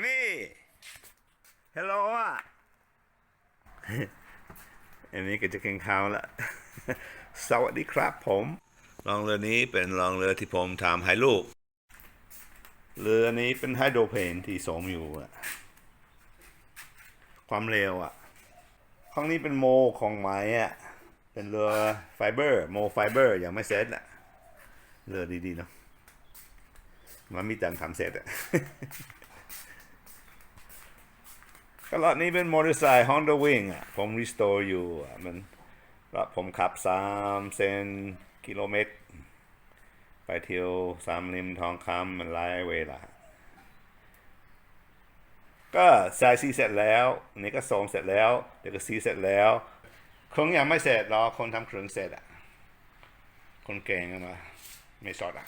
นี่ฮัลโหลอ่ะอันนี้ก็จะกินข้าวละสวัสดีครับผมลองเรือนี้เป็นลองเรือที่ผมทำให้ลูกเรือนี้เป็นไฮโดรเพนที่สมอยู่อ่ะความเร็วอ่ะข้างนี้เป็นโมของไม้อ่ะเป็นเรือไฟเบอร์โมไฟเบอร์ยังไม่เสร็จอ่ะเรือดีๆเนาะมันมีตังทำเสร็จอ่ะก็ลอตนี้เป็นมอเตอร์ไซค์ Honda Wing อ่ะผมรีสโตร์อยู่มันแล้วผมขับ3 กิโลเมตรไปเที่ยว3 ริมทองคำมันหลายเวลาก็สายซีเสร็จแล้วนี่ก็2เสร็จแล้วเดี๋ยวก็ซีเสร็จแล้วเครื่องยังไม่เสร็จรอคนทำเครื่องเสร็จอ่ะคนเก่งมาไม่สอดอ่ะ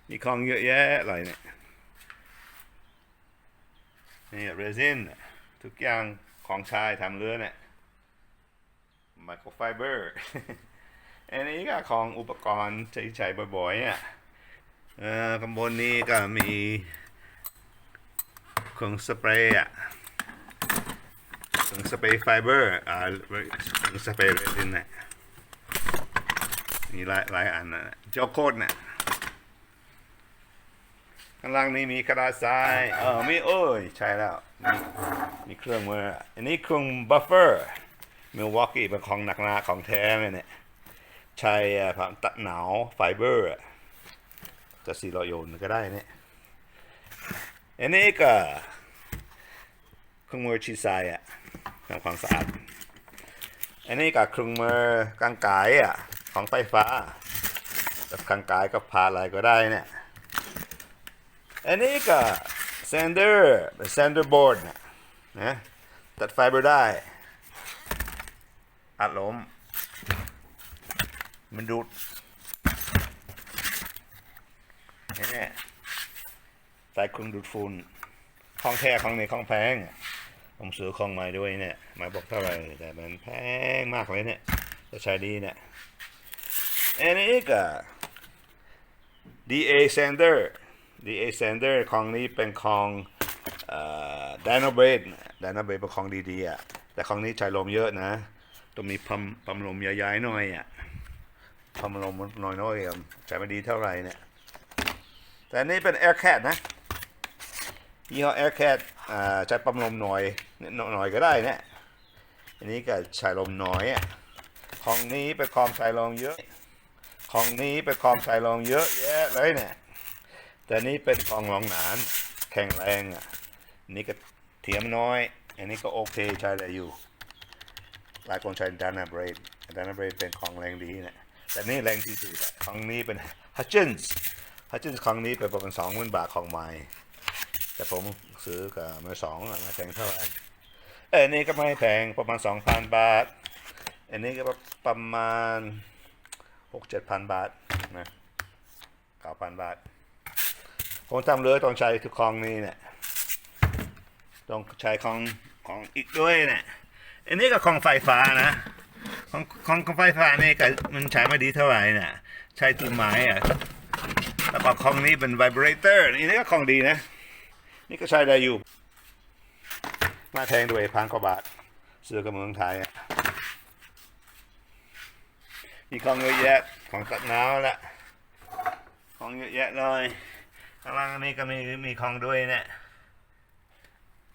มีของเยอะแยะอะไรเนี่ยนี่เรซินทุกอย่างของชายทำเรือเนี่ยไมโครไฟเบอร์ อันนี้ก็ของอุปกรณ์ใช้บ่อยๆอ่ะข้างบนนี้ก็มีเครื่องสเปรย์อ่ะเครื่องสเปรย์ไฟเบอร์เครื่องสเปรย์เรซินเนี่ยมีหลายอันนะเจ้าโคตรเนี่ยข้างล่างนี้มีกระดาษทรายมีใช่แล้วมีเครื่องมืออันนี้เครื่องบัฟเฟอร์มิลวอกกี้เป็นของหนักหนาของแท้เลยเนี่ยใช้ผักตัดหนาวไฟเบอร์จะ400 โยนก็ได้เนี่ยอันนี้ก็เครื่องมือฉีดทรายทำความสะอาดอันนี้ก็เครื่องมือกางกายของไฟฟ้ากับกางกายก็พาอะไรก็ได้เนี่ยอันนี้ก็ Sander เป็น Sander board นะตัดไฟเบอร์ได้อัดลมมันดูดนี่ใส่เครื่องดูดฝุ่นของแท้ของในของแพงผมซื้อของใหม่ด้วยเนี่ยมาบอกเท่าไหร่แต่มันแพงมากเลยเนี่ยจะใช้ดีเนี่ยอันนี้ก็ DA Sander ของนี้เป็นของDynabrade เป็นของดีๆแต่ของนี้ใช้ลมเยอะนะต้องมีปั๊มลมใหญ่ๆหน่อยปั๊มลมน้อยๆใช้ไม่ดีเท่าไหร่เนี่ยแต่อันนี้เป็น Aircat นะยี่ห้อ Aircat ใช้ปั๊มลมหน่อยก็ได้เนี่ยอันนี้ก็ใช้ลมน้อยของนี้เป็นของใช้ลมเยอะของนี้เป็นของใช้ลมเยอะแยะเลยเนี่ยแต่นี้เป็นของรองหนานแข็งแรงนี่ก็เทียมน้อยอันนี้ก็โอเคใช้ได้อยู่หลายคนใช้ Dynabrade เป็นของแรงดีเนี่ยแต่นี่แรงที่สุดของนี้เป็น Hutchinson ของนี้เป็นประมาณ20,000 บาทของใหม่แต่ผมซื้อกับมือสองไม่แพงเท่าไหร่อันนี้ก็ไม่แพงประมาณ 2,000 บาทอันนี้ก็ประมาณ 6-7,000 บาทนะ 9,000 บาทผมทำเรือต้องใช้ทุกของนี้เนี่ยต้องใช้ของอีกด้วยเนี่ยอันนี้ก็ของไฟฟ้านะของไฟฟ้านี่ก็มันใช้ไม่ดีเท่าไหร่เนี่ยใช้ต้นไม้แล้วก็ของนี้เป็น Vibratory นี่ก็ของดีนะนี่ก็ใช้ได้อยู่มาแพงด้วย1,000 กว่าบาทซื้อกับเมืองไทยมีของเยอะแยะของตัดหนาวละของเยอะแยะเลยข้างล่างนี้ก็มีของด้วยเนี่ย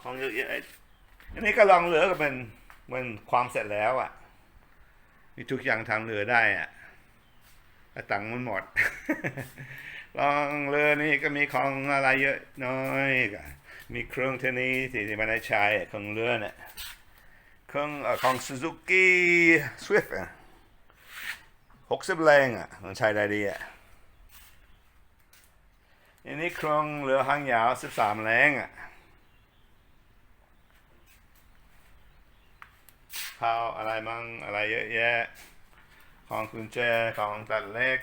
ของเยอะแยะอันนี้ก็ลองเรือก็เป็นความเสร็จแล้วมีทุกอย่างทำเรือได้แต่ตังค์มันหมด ลองเรือนี่ก็มีของอะไรเยอะน้อยก็มีเครื่องเทนี้ที่มันได้ใช้เครื่องเรือเนี่ยเครื่องของซูซูกิสวิฟต์60 แรงมันใช้ได้ดีอันนี้เครื่องเรือหางยาว13 แรงเผาอะไรมั่งอะไรเยอะแยะของกุญแจของตัดเล็ก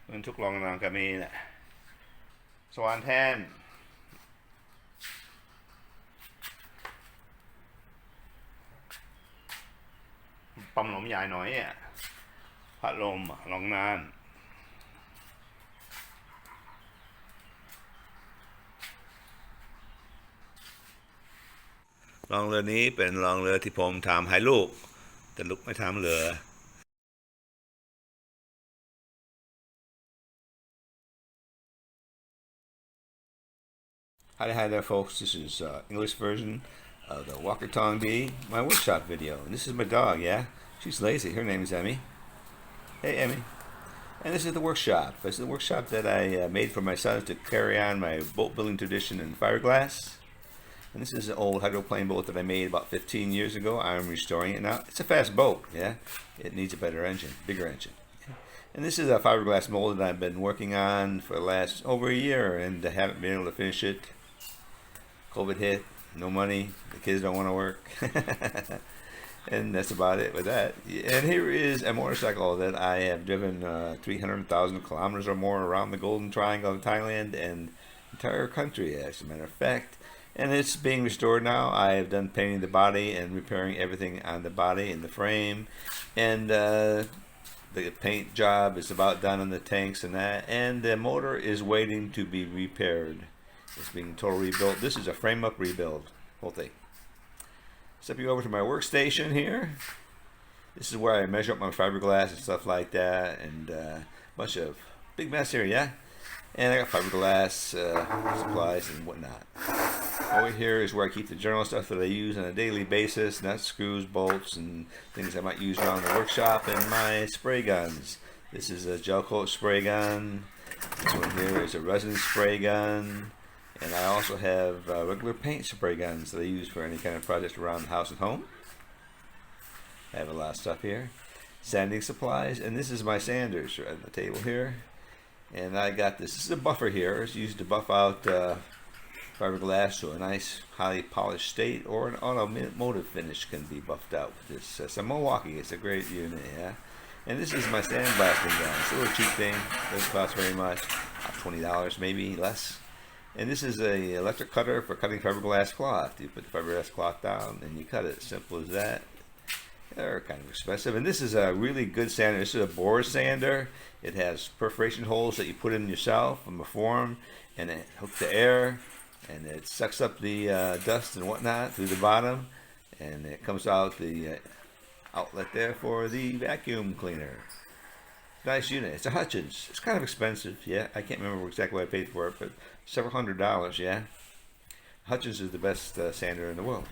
มันทุกโรงงานก็มีเนี่ยสว่านแทนปั๊มลมใหญ่หน่อยพัดลมรองนาน ลองเรือนี้เป็นลองเรือที่ผมทำให้ลูกแต่ลูกไม่ทำเรือ Hi there, folks. This is English version of the Walker Tong D, my workshop video. And this is my dog, yeah? She's lazy. Her name is Emmy. Hey, Emmy. And this is the workshop. This is the workshop that I made for my sons to carry on my boat building tradition in fiberglass. And this is an old hydroplane boat that I made about 15 years ago. I'm restoring it now. It's a fast boat, yeah? It needs a better engine, bigger engine. And this is a fiberglass mold that I've been working on for the last over a year, and I haven't been able to finish it. COVID hit, no money, the kids don't want to work. And that's about it with that. And here is a motorcycle that I have driven 300,000 kilometers or more around the Golden Triangle of Thailand and entire country, as a matter of fact. And it's being restored now. I have done painting the body and repairing everything on the body and the frame. And the paint job is about done on the tanks and that. And the motor is waiting to be repaired. It's being totally rebuilt. This is a frame-up rebuild, whole thing. Step you over to my workstation here. This is where I measure up my fiberglass and stuff like that, and a bunch of big mess here, yeah? And I got fiberglass supplies and whatnot. Over here is where I keep the general stuff that I use on a daily basis, nuts, screws, bolts, and things I might use around the workshop, and my spray guns. This is a gel coat spray gun. This one here is a resin spray gun. And I also have regular paint spray guns that I use for any kind of project around the house and home. I have a lot of stuff here. Sanding supplies, and this is my sanders right on the table here. And I got this. This is a buffer here. It's used to buff out fiberglass to a nice, highly polished state, or an automotive finish can be buffed out with this. It's a Milwaukee. It's a great unit, yeah. And this is my sandblasting gun. It's a little cheap thing. Doesn't cost very much. About $20, maybe less. And this is a electric cutter for cutting fiberglass cloth. You put the fiberglass cloth down and you cut it. Simple as that. They're kind of expensive. And this is a really good sander. This is a bore sander. It has perforation holes that you put in yourself from a form, and it hooks to air, and it sucks up the dust and whatnot through the bottom, and it comes out the outlet there for the vacuum cleaner. Nice unit. It's a Hutchins. It's kind of expensive, yeah. I can't remember exactly what I paid for it, but several $100s, yeah. Hutchins is the best sander in the world.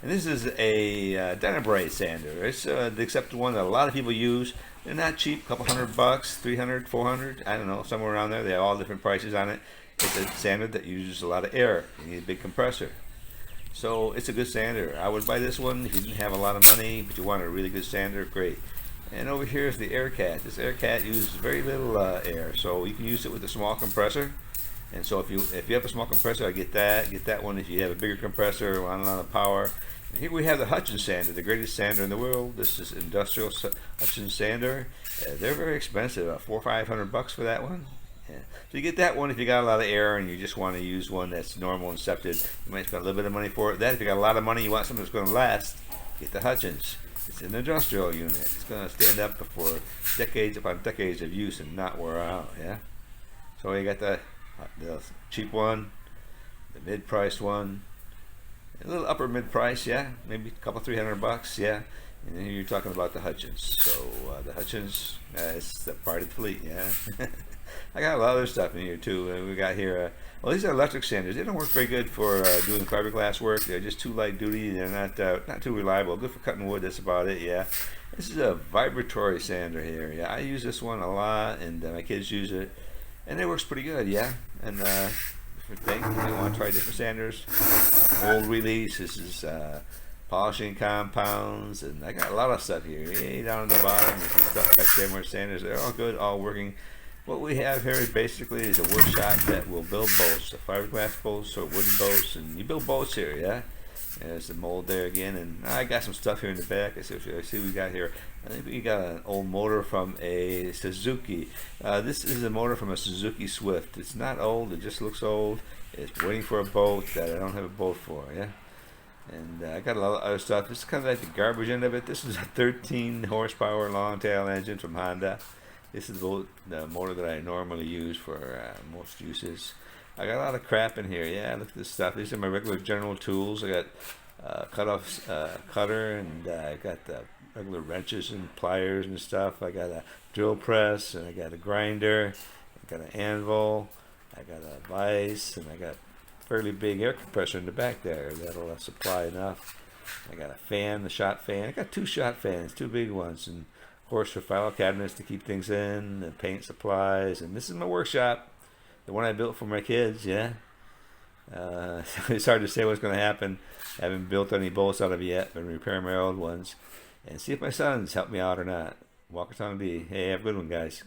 And this is a Vibratory Sander. It's the accepted one that a lot of people use. They're not cheap, a couple $100, 300, 400, I don't know, somewhere around there. They have all different prices on it. It's a sander that uses a lot of air. You need a big compressor. So it's a good sander. I would buy this one if you didn't have a lot of money, but you want a really good sander, great. And over here is the air cat. This air cat uses very little air, so you can use it with a small compressor. And so if you have a small compressor, I get that one. If you have a bigger compressor, want a lot of power. And here we have the Hutchinson Sander, the greatest sander in the world. This is industrial Hutchinson Sander. They're very expensive, $400 or $500 for that one. Yeah. So you get that one if you got a lot of air and you just want to use one that's normal and accepted. You might spend a little bit of money for it. That if you got a lot of money, you want something that's going to last, get the Hutchins. It's an industrial unit. It's going to stand up for decades upon decades of use and not wear out. Yeah. So you got the cheap one, the mid-priced one, a little upper mid-price, yeah, maybe a couple $300, yeah. And then you're talking about the Hutchins. So the Hutchins is the part of the fleet, yeah. I got a lot of other stuff in here too. We got here. Well, these are electric sanders. They don't work very good for doing fiberglass work. They're just too light duty. They're not too reliable. Good for cutting wood. That's about it. Yeah. This is a vibratory sander here. Yeah, I use this one a lot, and my kids use it, and it works pretty good. Yeah, and different things. You want to try different sanders. Mold release. This is polishing compounds, and I got a lot of stuff here. Way down at the bottom, you can stuff back there more sanders. They're all good, all working. What we have here is basically a workshop that will build boats, the fiberglass boats or wooden boats, and you build boats here, yeah. And there's the mold there again, and I got some stuff here in the back. I see what we got here. I think we got an old motor from a Suzuki. This is a motor from a Suzuki Swift. It's not old; it just looks old. It's waiting for a boat that I don't have a boat for, yeah. And I got a lot of other stuff. This is kind of like the garbage end of it. This is a 13 horsepower long tail engine from Honda. This is the motor that I normally use for most uses. I got a lot of crap in here. Yeah, look at this stuff. These are my regular general tools. I got cut-off cutter, and I got the regular wrenches and pliers and stuff. I got a drill press, and I got a grinder. I got an anvil. I got a vise, and I got a fairly big air compressor in the back there. That'll supply enough. I got a fan, the shot fan. I got 2 shot fans, 2 big ones, and of course for file cabinets to keep things in, and paint supplies. And this is my workshop, the one I built for my kids. Yeah. It's hard to say what's going to happen. I haven't built any bolts out of it yet, but I'm repairing my old ones and see if my sons help me out or not. Walker Tong D. Hey, have a good one, guys.